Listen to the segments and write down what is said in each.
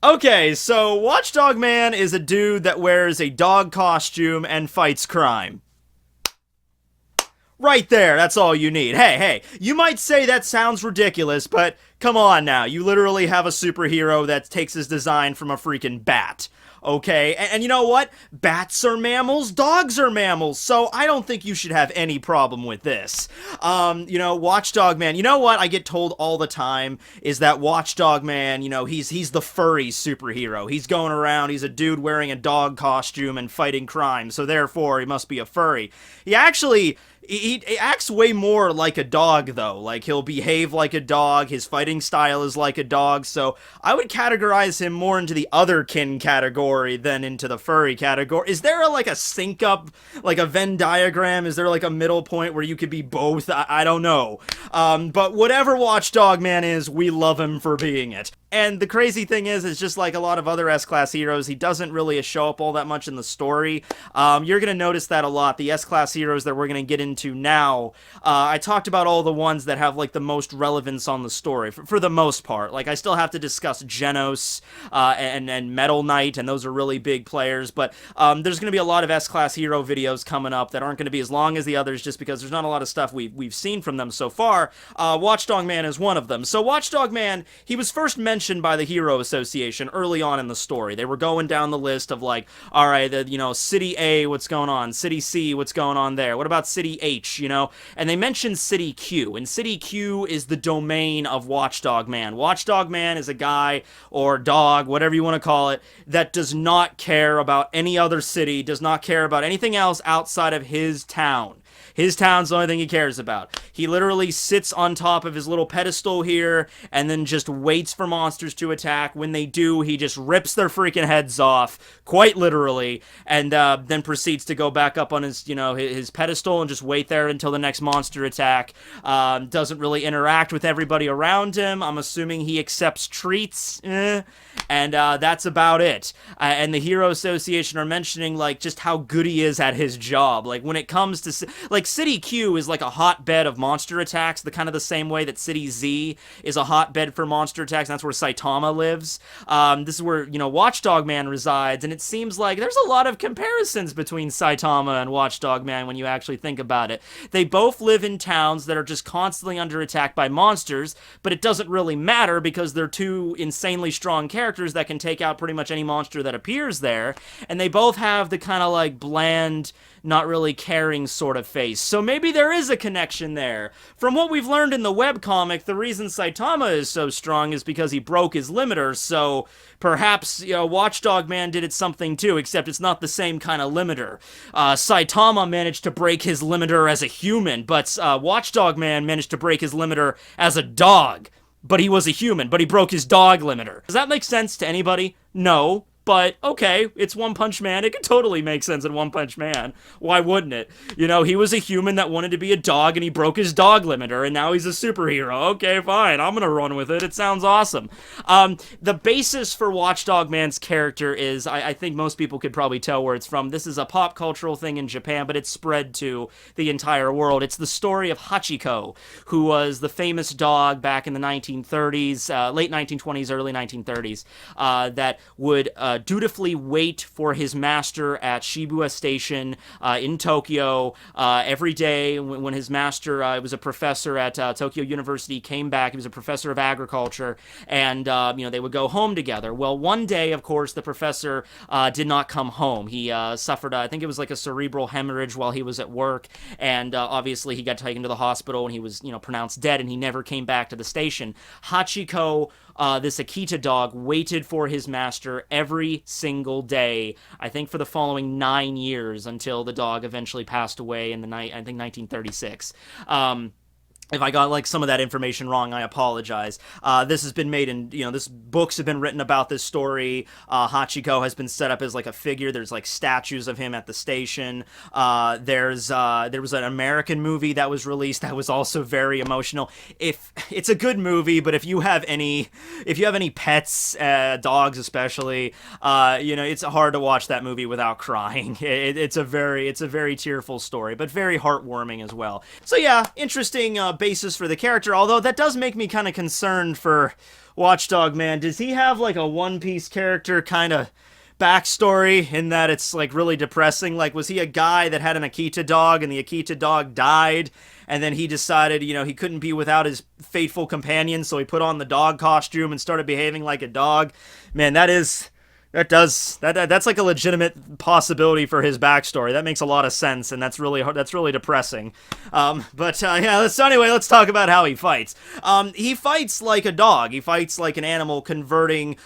Okay, so Watchdog Man is a dude that wears a dog costume and fights crime. Right there, that's all you need. Hey, you might say that sounds ridiculous, but come on now. You literally have a superhero that takes his design from a freaking bat. Okay, and you know what? Bats are mammals, dogs are mammals, so I don't think you should have any problem with this. Watchdog Man, you know what I get told all the time is that Watchdog Man, he's the furry superhero. He's going around, he's a dude wearing a dog costume and fighting crime, so therefore he must be a furry. He acts way more like a dog, though. Like, he'll behave like a dog, his fighting style is like a dog, so I would categorize him more into the otherkin category than into the furry category. Is there a sync up, like a Venn diagram? Is there like a middle point where you could be both? I don't know. But whatever Watchdog Man is, we love him for being it. And the crazy thing is just like a lot of other S-Class heroes, he doesn't really show up all that much in the story. You're going to notice that a lot. The S-Class heroes that we're going to get into now, I talked about all the ones that have like the most relevance on the story, for the most part. Like, I still have to discuss Genos and Metal Knight, and those are really big players, but there's going to be a lot of S-Class hero videos coming up that aren't going to be as long as the others just because there's not a lot of stuff we've seen from them so far. Watchdog Man is one of them. So Watchdog Man, he was first mentioned by the Hero Association early on in the story. They were going down the list of like, all right, City A, what's going on? City C, what's going on there? What about City H, And they mentioned City Q, and City Q is the domain of Watchdog Man. Watchdog Man is a guy, or dog, whatever you want to call it, that does not care about any other city, does not care about anything else outside of his town. His town's the only thing he cares about. He literally sits on top of his little pedestal here and then just waits for monsters to attack. When they do, he just rips their freaking heads off, quite literally, and then proceeds to go back up on his pedestal and just wait there until the next monster attack. Doesn't really interact with everybody around him. I'm assuming he accepts treats, and that's about it. And the Hero Association are mentioning like just how good he is at his job. Like, when it comes to City Q is like a hotbed of monster attacks, the same way that City Z is a hotbed for monster attacks, and that's where Saitama lives. This is where, Watchdog Man resides, and it seems like there's a lot of comparisons between Saitama and Watchdog Man when you actually think about it. They both live in towns that are just constantly under attack by monsters, but it doesn't really matter because they're two insanely strong characters that can take out pretty much any monster that appears there, and they both have the kind of like bland, not really caring sort of face. So maybe there is a connection there. From what we've learned in the webcomic, the reason Saitama is so strong is because he broke his limiter, so perhaps, Watchdog Man did it something too, except it's not the same kind of limiter. Saitama managed to break his limiter as a human, but Watchdog Man managed to break his limiter as a dog. But he was a human, but he broke his dog limiter. Does that make sense to anybody? No. But, okay, it's One Punch Man. It could totally make sense in One Punch Man. Why wouldn't it? He was a human that wanted to be a dog, and he broke his dog limiter, and now he's a superhero. Okay, fine. I'm gonna run with it. It sounds awesome. The basis for Watchdog Man's character is, I think most people could probably tell where it's from. This is a pop cultural thing in Japan, but it's spread to the entire world. It's the story of Hachiko, who was the famous dog back in the 1930s, late 1920s, early 1930s, that would dutifully wait for his master at Shibuya Station in Tokyo every day when his master was a professor at Tokyo University, came back. He was a professor of agriculture, and they would go home together. Well, one day, of course, the professor did not come home. He suffered, I think it was like a cerebral hemorrhage while he was at work, and obviously he got taken to the hospital and he was pronounced dead, and he never came back to the station. Hachiko, this Akita dog, waited for his master every single day, I think for the following 9 years, until the dog eventually passed away in I think 1936. If I got like some of that information wrong, I apologize. This has been made in, books have been written about this story. Hachiko has been set up as like a figure. There's like statues of him at the station. There was an American movie that was released that was also very emotional. It's a good movie, but if you have any pets, dogs especially, it's hard to watch that movie without crying. It's a very tearful story, but very heartwarming as well. So yeah, interesting basis for the character, although that does make me kind of concerned for Watchdog Man. Does he have like a One Piece character kind of backstory in that it's like really depressing? Like, was he a guy that had an Akita dog and the Akita dog died, and then he decided, he couldn't be without his faithful companion, so he put on the dog costume and started behaving like a dog? Man, that's like a legitimate possibility for his backstory. That makes a lot of sense, and that's really depressing. Let's talk about how he fights. He fights like a dog. He fights like an animal, converting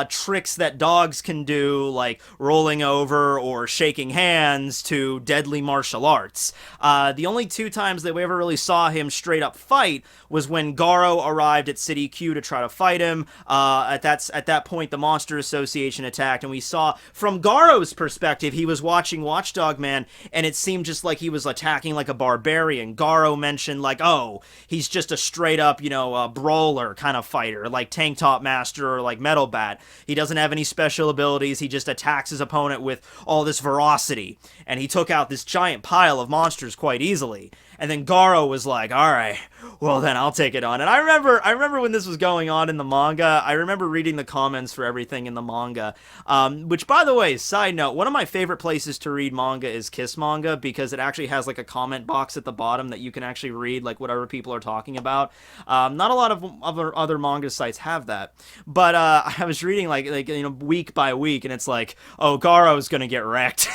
tricks that dogs can do, like rolling over or shaking hands, to deadly martial arts. The only two times that we ever really saw him straight up fight was when Garo arrived at City Q to try to fight him. At that point, the Monster Association attacked, and we saw, from Garo's perspective, he was watching Watchdog Man, and it seemed just like he was attacking like a barbarian. Garo mentioned, like, oh, he's just a straight up, brawler kind of fighter, like Tank Top Master or like Metal Bat. He doesn't have any special abilities, he just attacks his opponent with all this ferocity, and he took out this giant pile of monsters quite easily. And then Garo was like, all right, well then I'll take it on. And I remember when this was going on in the manga, I remember reading the comments for everything in the manga, which, by the way, side note, one of my favorite places to read manga is Kiss Manga, because it actually has like a comment box at the bottom that you can actually read like whatever people are talking about. Not a lot of other manga sites have that, but I was reading like week by week, and it's like, oh, Garo's gonna get wrecked.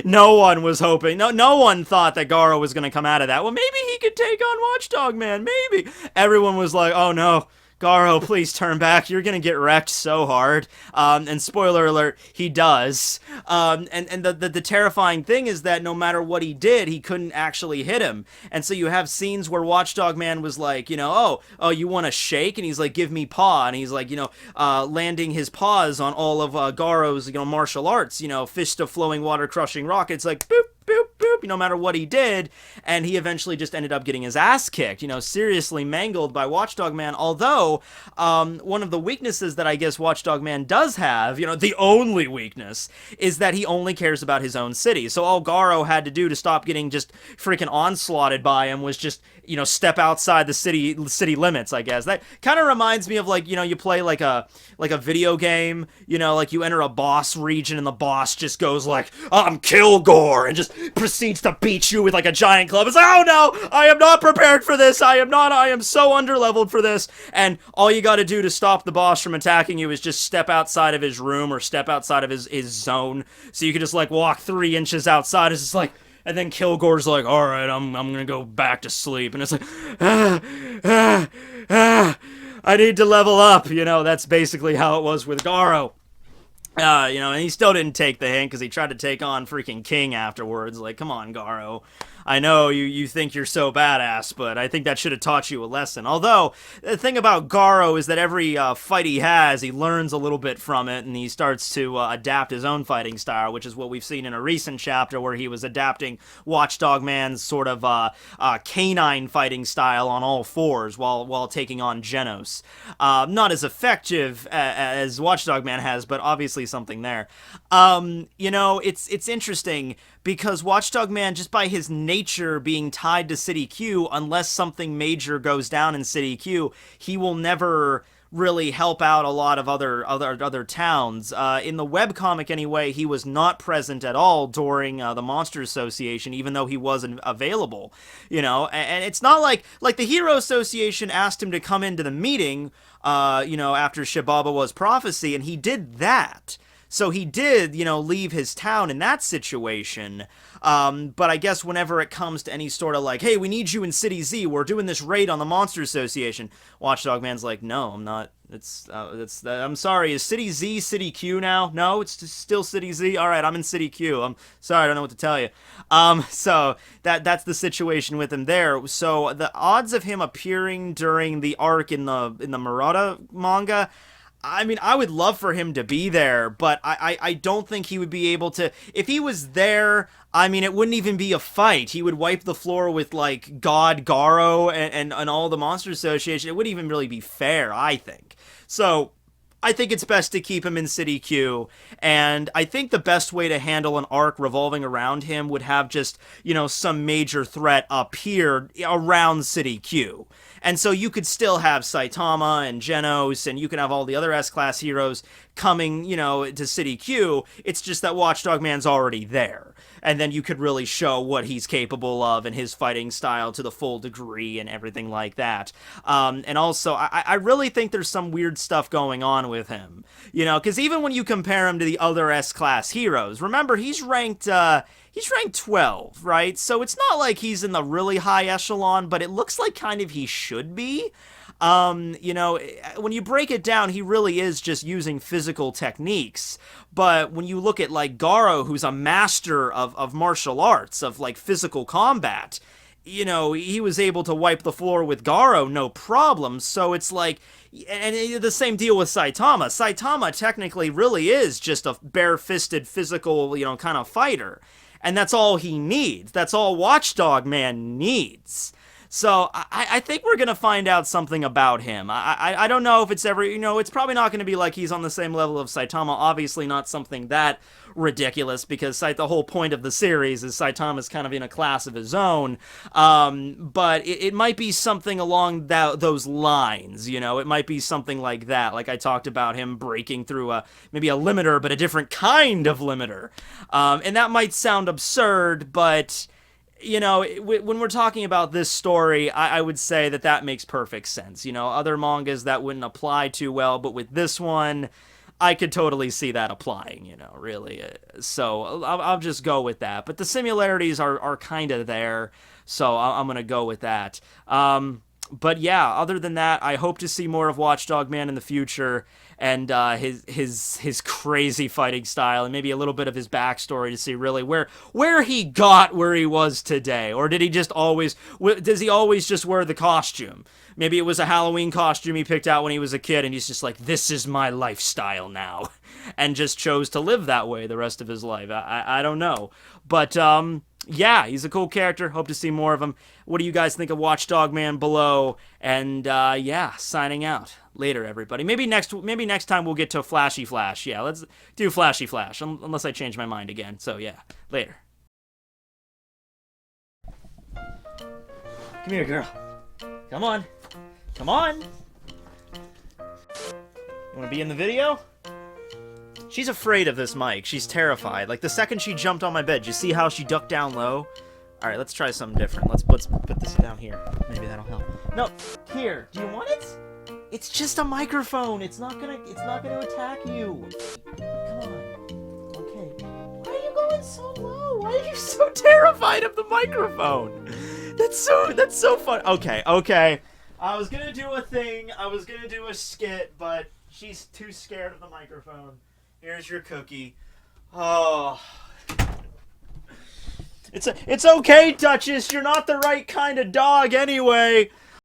No one was hoping, no one thought that Garo was gonna come out of that. Well, maybe he could take on Watchdog Man, maybe. Everyone was like, oh no, Garo, please turn back. You're gonna get wrecked so hard. And spoiler alert, he does. And the terrifying thing is that no matter what he did, he couldn't actually hit him. And so you have scenes where Watchdog Man was like, oh, you want to shake? And he's like, give me paw. And he's like, landing his paws on all of Garo's, martial arts, fist of flowing water, crushing rock. It's like, boop, boop, boop, no matter what he did, and he eventually just ended up getting his ass kicked, seriously mangled by Watchdog Man. Although, one of the weaknesses that I guess Watchdog Man does have, the only weakness, is that he only cares about his own city. So all Garo had to do to stop getting just freaking onslaughted by him was just, step outside the city limits, I guess. That kind of reminds me of, like, you play like a video game, like you enter a boss region and the boss just goes like, I'm Kilgore, and just proceeds to beat you with like a giant club. It's like, oh no, I am not prepared for this. I am so underleveled for this. And all you got to do to stop the boss from attacking you is just step outside of his room or step outside of his zone. So you can just like walk 3 inches outside. It's just like, and then Kilgore's like, all right, I'm gonna go back to sleep. And it's like, I need to level up. That's basically how it was with Garo. And he still didn't take the hint because he tried to take on freaking King afterwards. Like, come on, Garo. I know you think you're so badass, but I think that should have taught you a lesson. Although, the thing about Garo is that every fight he has, he learns a little bit from it, and he starts to adapt his own fighting style, which is what we've seen in a recent chapter where he was adapting Watchdog Man's sort of canine fighting style on all fours while taking on Genos. Not as effective as Watchdog Man has, but obviously something there. It's interesting because Watchdog Man, just by his nature being tied to City Q, unless something major goes down in City Q, he will never really help out a lot of other towns. In the webcomic anyway, he was not present at all during the Monster Association, even though he wasn't available. And it's not like the Hero Association asked him to come into the meeting, after Shibabawa's prophecy, and he did that. So he did, leave his town in that situation. But I guess whenever it comes to any sort of like, hey, we need you in City Z, we're doing this raid on the Monster Association, Watchdog Man's like, no, I'm not. I'm sorry, is City Z City Q now? No, it's still City Z? Alright, I'm in City Q. I'm sorry, I don't know what to tell you. So that's the situation with him there. So the odds of him appearing during the arc in the Murata manga, I mean, I would love for him to be there, but I don't think he would be able to. If he was there, I mean, it wouldn't even be a fight. He would wipe the floor with, like, God Garo and all the Monster Association. It wouldn't even really be fair, I think. So, I think it's best to keep him in City Q, and I think the best way to handle an arc revolving around him would have just, some major threat appear around City Q. And so you could still have Saitama and Genos, and you can have all the other S-Class heroes coming, to City Q. It's just that Watchdog Man's already there. And then you could really show what he's capable of and his fighting style to the full degree and everything like that. And also, I really think there's some weird stuff going on with him. Because even when you compare him to the other S-Class heroes, remember, he's ranked 12, right? So it's not like he's in the really high echelon, but it looks like kind of he should be. When you break it down, he really is just using physical techniques. But when you look at, like, Garo, who's a master of martial arts, of, like, physical combat, he was able to wipe the floor with Garo, no problem. So it's like, and the same deal with Saitama. Saitama technically really is just a bare-fisted, physical, kind of fighter. And that's all he needs. That's all Watchdog Man needs. So I think we're going to find out something about him. I don't know if it's ever, it's probably not going to be like he's on the same level of Saitama. Obviously not something that ridiculous, because the whole point of the series is Saitama's kind of in a class of his own. But it might be something along those lines, It might be something like that. Like I talked about him breaking through maybe a limiter, but a different kind of limiter. And that might sound absurd, but when we're talking about this story, I would say that makes perfect sense. Other mangas that wouldn't apply too well, but with this one, I could totally see that applying, really. So I'll just go with that. But the similarities are kind of there, so I'm going to go with that. But yeah, other than that, I hope to see more of Watchdog Man in the future, and his crazy fighting style, and maybe a little bit of his backstory to see really where he got where he was today, or does he always just wear the costume? Maybe it was a Halloween costume he picked out when he was a kid, and he's just like, this is my lifestyle now, and just chose to live that way the rest of his life. I don't know, but yeah, he's a cool character. Hope to see more of him. What do you guys think of Watchdog Man below? And yeah, signing out. Later, everybody. Maybe next time we'll get to Flashy Flash. Yeah, let's do Flashy Flash, unless I change my mind again. So yeah, later. Come here, girl. Come on. Come on. You want to be in the video? She's afraid of this mic. She's terrified. Like, the second she jumped on my bed, you see how she ducked down low? Alright, let's try something different. Let's put this down here. Maybe that'll help. No, here. Do you want it? It's just a microphone. It's not gonna attack you. Come on. Okay. Why are you going so low? Why are you so terrified of the microphone? That's so fun. Okay. I was gonna do a thing. I was gonna do a skit, but she's too scared of the microphone. Here's your cookie. Oh. It's okay, Duchess. You're not the right kind of dog anyway.